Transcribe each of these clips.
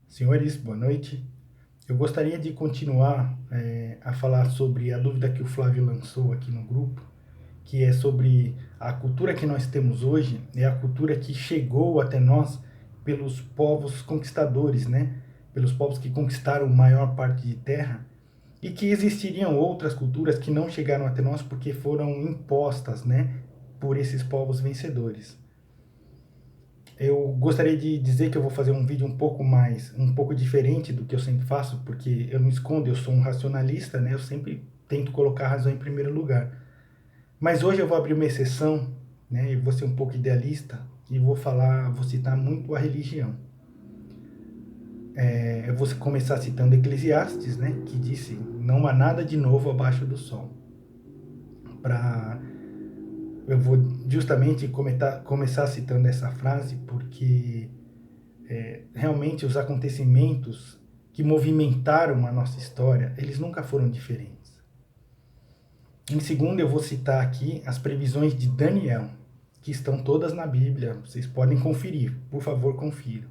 Senhores, boa noite. Eu gostaria de continuar a falar sobre a dúvida que o Flávio lançou aqui no grupo, que é sobre a cultura que nós temos hoje, é a cultura que chegou até nós pelos povos conquistadores, né? Pelos povos que conquistaram maior parte de terra, e que existiriam outras culturas que não chegaram até nós porque foram impostas, né? Por esses povos vencedores. Eu gostaria de dizer que eu vou fazer um vídeo um pouco diferente do que eu sempre faço, porque eu não escondo, eu sou um racionalista, né? Eu sempre tento colocar a razão em primeiro lugar. Mas hoje eu vou abrir uma exceção, né? Eu vou ser um pouco idealista e vou citar muito a religião. Eu vou começar citando Eclesiastes, né? Que disse: não há nada de novo abaixo do sol. Para Eu vou justamente começar citando essa frase porque realmente os acontecimentos que movimentaram a nossa história, eles nunca foram diferentes. Em segundo, eu vou citar aqui as previsões de Daniel, que estão todas na Bíblia, vocês podem conferir, por favor, confiram.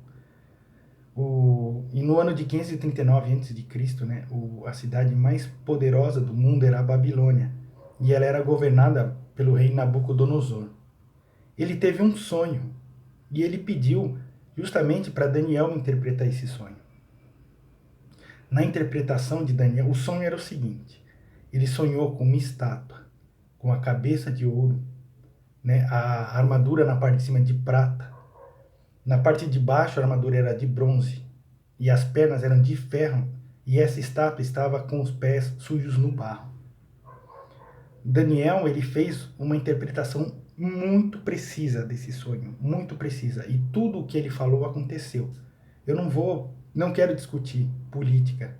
E no ano de 539 a.C., né, a cidade mais poderosa do mundo era a Babilônia, e ela era governada pelo rei Nabucodonosor. Ele teve um sonho, e ele pediu justamente para Daniel interpretar esse sonho. Na interpretação de Daniel, o sonho era o seguinte: ele sonhou com uma estátua, com a cabeça de ouro, né, a armadura na parte de cima de prata, na parte de baixo a armadura era de bronze e as pernas eram de ferro, e essa estátua estava com os pés sujos no barro. Daniel, ele fez uma interpretação muito precisa desse sonho, muito precisa, e tudo o que ele falou aconteceu. Eu não quero discutir política.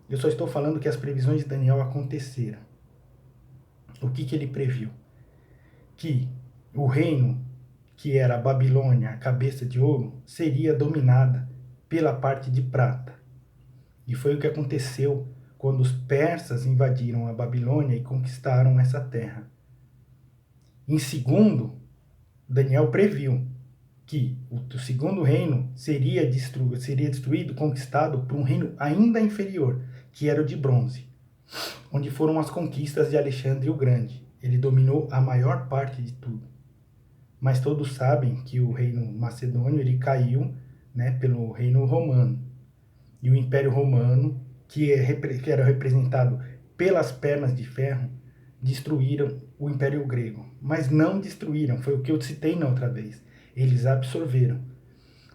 Eu só estou falando que as previsões de Daniel aconteceram. O que ele previu? Que o reino, que era a Babilônia, a cabeça de ouro, seria dominada pela parte de prata. E foi o que aconteceu quando os persas invadiram a Babilônia e conquistaram essa terra. Em segundo, Daniel previu que o segundo reino seria destruído, conquistado por um reino ainda inferior, que era o de bronze, onde foram as conquistas de Alexandre o Grande. Ele dominou a maior parte de tudo. Mas todos sabem que o reino macedônio ele caiu, né, pelo reino romano. E o Império Romano, que era representado pelas pernas de ferro, destruíram o Império Grego. Mas não destruíram, foi o que eu citei na outra vez. Eles absorveram.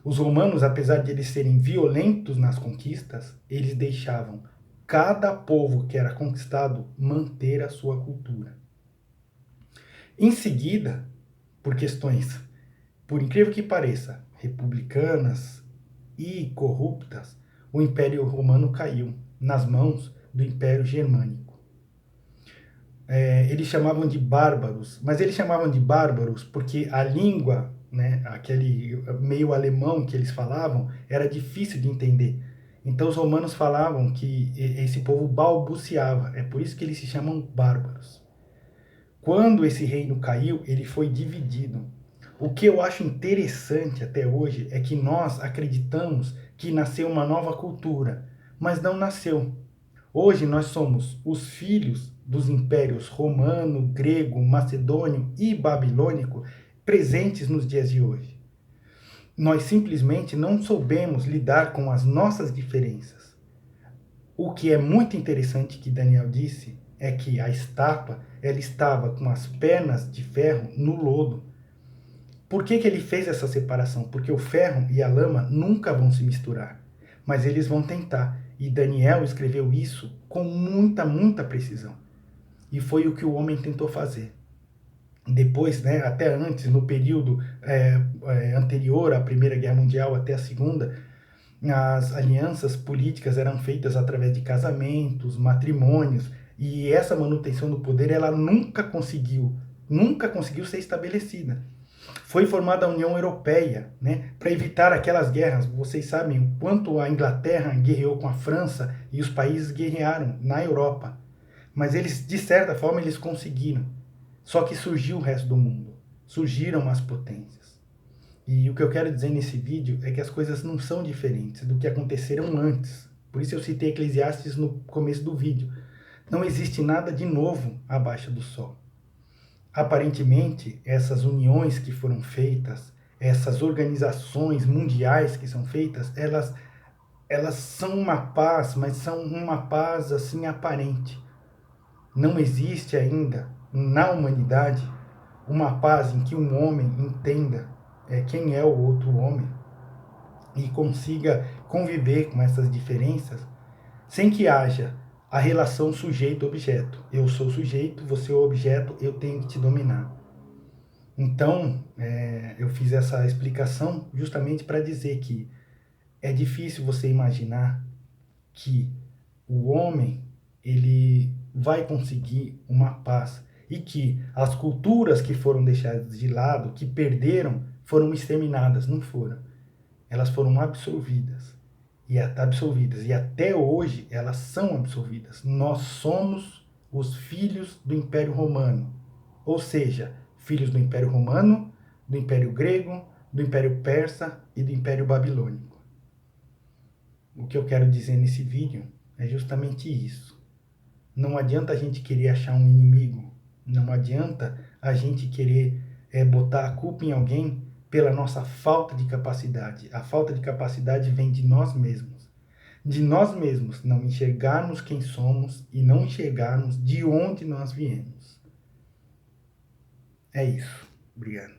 Os romanos, apesar de eles serem violentos nas conquistas, eles deixavam cada povo que era conquistado manter a sua cultura. Em seguida, por questões, por incrível que pareça, republicanas e corruptas, o Império Romano caiu nas mãos do Império Germânico. Eles chamavam de bárbaros, mas eles chamavam de bárbaros porque a língua, né, aquele meio alemão que eles falavam, era difícil de entender. Então os romanos falavam que esse povo balbuciava, é por isso que eles se chamam bárbaros. Quando esse reino caiu, ele foi dividido. O que eu acho interessante até hoje é que nós acreditamos que nasceu uma nova cultura, mas não nasceu. Hoje nós somos os filhos dos impérios romano, grego, macedônio e babilônico presentes nos dias de hoje. Nós simplesmente não soubemos lidar com as nossas diferenças. O que é muito interessante que Daniel disse é que a estátua ela estava com as pernas de ferro no lodo. Por que ele fez essa separação? Porque o ferro e a lama nunca vão se misturar, mas eles vão tentar. E Daniel escreveu isso com muita precisão. E foi o que o homem tentou fazer. Depois, né, até antes, no período anterior à Primeira Guerra Mundial até a Segunda, as alianças políticas eram feitas através de casamentos, matrimônios, e essa manutenção do poder ela nunca conseguiu ser estabelecida. Foi formada a União Europeia, né, para evitar aquelas guerras. Vocês sabem o quanto a Inglaterra guerreou com a França e os países guerrearam na Europa. Mas eles, de certa forma, eles conseguiram. Só que surgiu o resto do mundo. Surgiram as potências. E o que eu quero dizer nesse vídeo é que as coisas não são diferentes do que aconteceram antes. Por isso eu citei Eclesiastes no começo do vídeo. Não existe nada de novo abaixo do sol. Aparentemente, essas uniões que foram feitas, essas organizações mundiais que são feitas, elas são uma paz, mas são uma paz assim aparente. Não existe ainda na humanidade uma paz em que um homem entenda quem é o outro homem e consiga conviver com essas diferenças sem que haja a relação sujeito-objeto. Eu sou o sujeito, você é o objeto, eu tenho que te dominar. Então, eu fiz essa explicação justamente para dizer que é difícil você imaginar que o homem ele vai conseguir uma paz e que as culturas que foram deixadas de lado, que perderam, foram exterminadas, não foram. Elas foram absolvidas e até hoje elas são absolvidas. Nós somos os filhos do Império Romano, ou seja, filhos do Império Romano, do Império Grego, do Império Persa e do Império Babilônico. O que eu quero dizer nesse vídeo é justamente isso. Não adianta a gente querer achar um inimigo, não adianta a gente querer botar a culpa em alguém pela nossa falta de capacidade. A falta de capacidade vem de nós mesmos. De nós mesmos não enxergarmos quem somos e não enxergarmos de onde nós viemos. É isso. Obrigado.